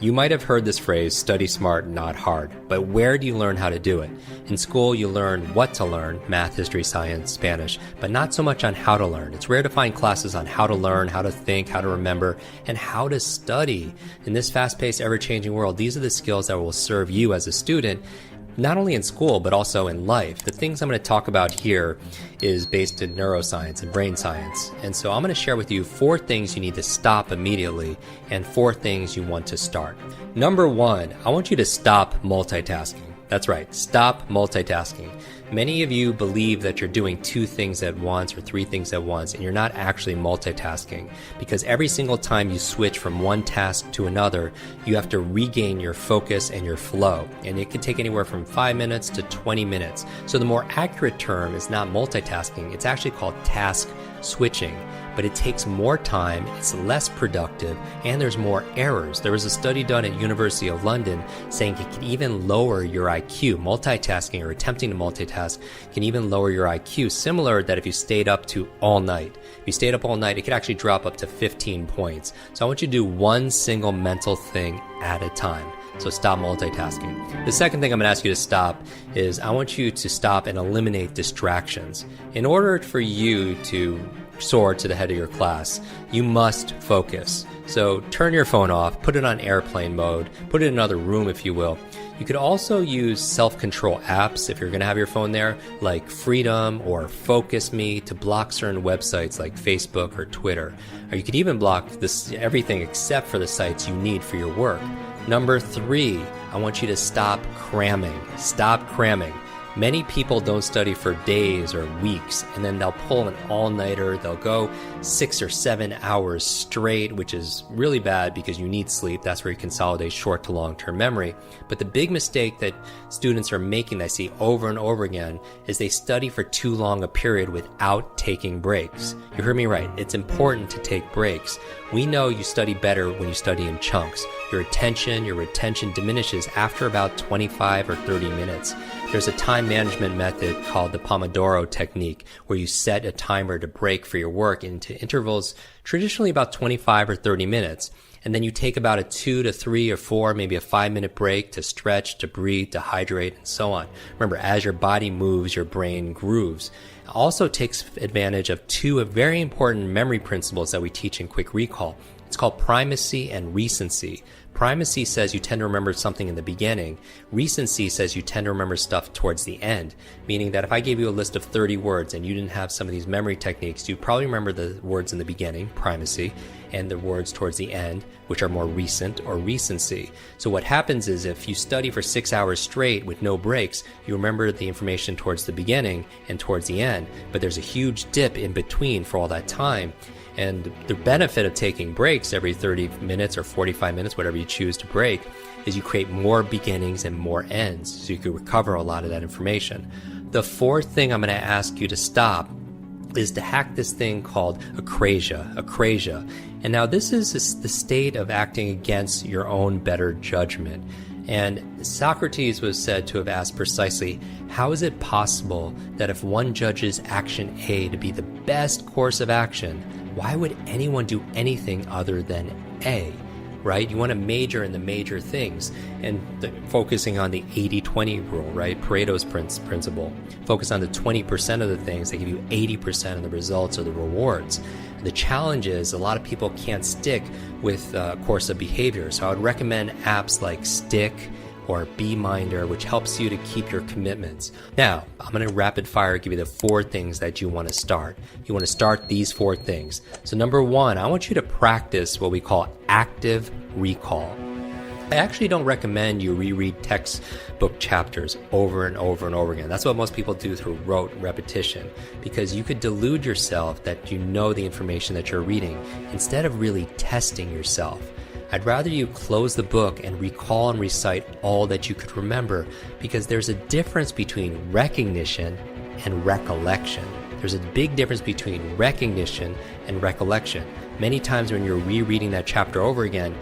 You might have heard this phrase, study smart, not hard, but where do you learn how to do it? In school, you learn what to learn, math, history, science, Spanish, but not so much on how to learn. It's rare to find classes on how to learn, how to think, how to remember, and how to study. In this fast-paced, ever-changing world, these are the skills that will serve you as a student, not only in school, but also in life. The things I'm going to talk about here is based in neuroscience and brain science. And so I'm going to share with you 4 things you need to stop immediately and 4 things you want to start. Number 1, I want you to stop multitasking. That's right, stop multitasking. Many of you believe that you're doing 2 things at once or 3 things at once, and you're not actually multitasking, because every single time you switch from one task to another, you have to regain your focus and your flow, and it can take anywhere from 5 minutes to 20 minutes. So the more accurate term is not multitasking, it's actually called task switching. But it takes more time, it's less productive, and there's more errors. There was a study done at University of London saying it can even lower your IQ. Multitasking or attempting to multitask can even lower your IQ, similar that if you stayed up to all night. If you stayed up all night, it could actually drop up to 15 points. So I want you to do one single mental thing at a time. So stop multitasking. The second thing I'm going to ask you to stop is I want you to stop and eliminate distractions. In order for you to soar to the head of your class, you must focus. So turn your phone off, put it on airplane mode, put it in another room if you will. You could also use self-control apps if you're going to have your phone there, like Freedom or Focus Me, to block certain websites like Facebook or Twitter. Or you could even block everything except for the sites you need for your work. Number 3, I want you to stop cramming. Stop cramming. Many people don't study for days or weeks, and then they'll pull an all-nighter. They'll go 6 or 7 hours straight, which is really bad because you need sleep. That's where you consolidate short to long-term memory. But the big mistake that students are making that I see over and over again is they study for too long a period without taking breaks. You heard me right. It's important to take breaks. We know you study better when you study in chunks. Your retention diminishes after about 25 or 30 minutes. There's a time management method called the Pomodoro technique, where you set a timer to break for your work into intervals, traditionally about 25 or 30 minutes. And then you take about a 2 to 3 or 4, maybe a 5-minute break to stretch, to breathe, to hydrate, and so on. Remember, as your body moves, your brain grooves. It also takes advantage of 2 very important memory principles that we teach in Quick Recall. It's called Primacy and Recency. Primacy says you tend to remember something in the beginning. Recency says you tend to remember stuff towards the end, meaning that if I gave you a list of 30 words and you didn't have some of these memory techniques, you'd probably remember the words in the beginning, primacy, and the words towards the end, which are more recent, or recency. So what happens is if you study for 6 hours straight with no breaks, you remember the information towards the beginning and towards the end, but there's a huge dip in between for all that time. And the benefit of taking breaks every 30 minutes or 45 minutes, whatever you choose to break, is you create more beginnings and more ends, so you can recover a lot of that information. The 4th thing I'm going to ask you to stop is to hack this thing called acrasia. And now this is the state of acting against your own better judgment. And Socrates was said to have asked precisely, how is it possible that if one judges action A to be the best course of action, why would anyone do anything other than A? Right? You want to major in the major things, and focusing on the 80-20 rule, right? Pareto's principle. Focus on the 20% of the things that give you 80% of the results or the rewards. And the challenge is a lot of people can't stick with a course of behavior. So I would recommend apps like Stick or BeMinder, which helps you to keep your commitments. Now, I'm going to rapid fire give you the 4 things that you want to start. You want to start these 4 things. So number 1, I want you to practice what we call active recall. I actually don't recommend you reread textbook chapters over and over and over again. That's what most people do through rote repetition, because you could delude yourself that you know the information that you're reading instead of really testing yourself. I'd rather you close the book and recall and recite all that you could remember, because there's a difference between recognition and recollection. There's a big difference between recognition and recollection. Many times when you're rereading that chapter over again,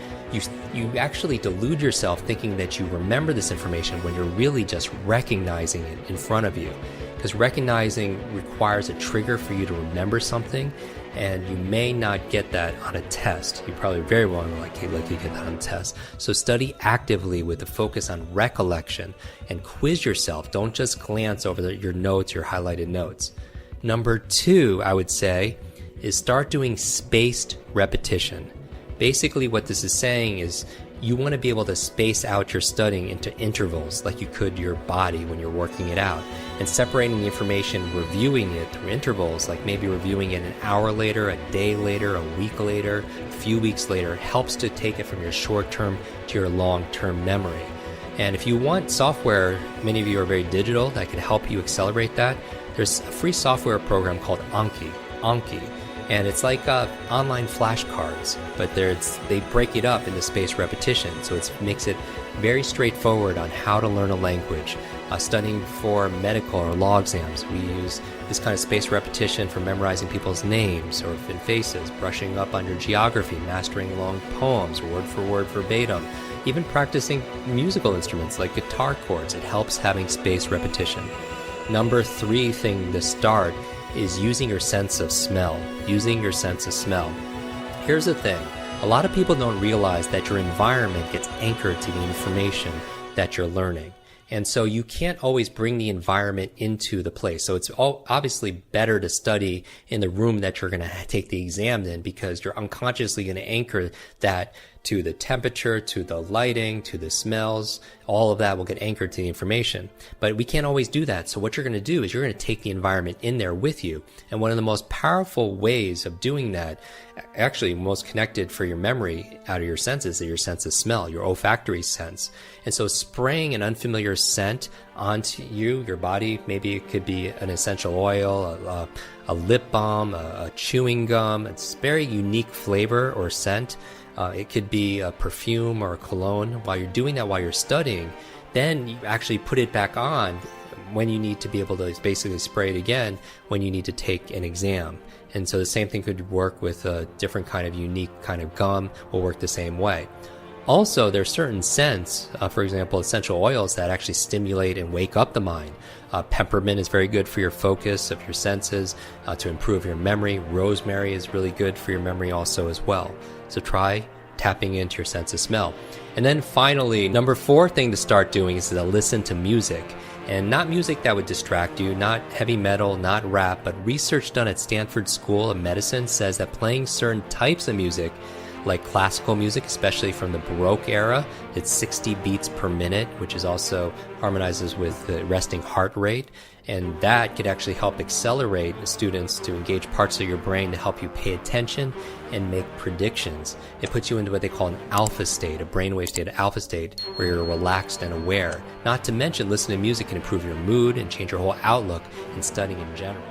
you actually delude yourself thinking that you remember this information when you're really just recognizing it in front of you. Because recognizing requires a trigger for you to remember something, And you may not get that on a test. You probably very well likely get that on a test. So study actively with a focus on recollection and quiz yourself. Don't just glance over your notes, your highlighted notes. Number 2, I would say, is start doing spaced repetition. Basically what this is saying is you want to be able to space out your studying into intervals like you could your body when you're working it out, and separating the information, reviewing it through intervals, like maybe reviewing it an hour later, a day later, a week later, a few weeks later, helps to take it from your short-term to your long-term memory. And if you want software, many of you are very digital, that can help you accelerate that. There's a free software program called Anki. And it's like online flashcards, but they break it up into spaced repetition. So it makes it very straightforward on how to learn a language. Studying for medical or law exams, we use this kind of spaced repetition for memorizing people's names or faces, brushing up on your geography, mastering long poems, word for word verbatim, even practicing musical instruments like guitar chords. It helps having spaced repetition. Number 3 thing to start is using your sense of smell. Here's the thing. A lot of people don't realize that your environment gets anchored to the information that you're learning. And so you can't always bring the environment into the place. So it's obviously better to study in the room that you're going to take the exam in, because you're unconsciously going to anchor that to the temperature, to the lighting, to the smells. All of that will get anchored to the information. But we can't always do that. So what you're going to do is you're going to take the environment in there with you. And one of the most powerful ways of doing that, actually most connected for your memory out of your senses, is your sense of smell, your olfactory sense. And so spraying an unfamiliar scent onto your body, maybe it could be an essential oil, a lip balm, a chewing gum. It's very unique flavor or scent. It could be a perfume or a cologne. While you're doing that, while you're studying, then you actually put it back on when you need to be able to basically spray it again when you need to take an exam. And so the same thing could work with a different kind of unique kind of gum, will work the same way. Also, there's certain scents, for example, essential oils that actually stimulate and wake up the mind. Peppermint is very good for your focus of your senses, to improve your memory. Rosemary is really good for your memory also as well. So try tapping into your sense of smell. And then finally, number 4 thing to start doing is to listen to music. And not music that would distract you, not heavy metal, not rap, but research done at Stanford School of Medicine says that playing certain types of music, like classical music, especially from the Baroque era, it's 60 beats per minute, which is also harmonizes with the resting heart rate. And that could actually help accelerate students to engage parts of your brain to help you pay attention and make predictions. It puts you into what they call an alpha state, a brainwave state, an alpha state, where you're relaxed and aware. Not to mention, listening to music can improve your mood and change your whole outlook in studying in general.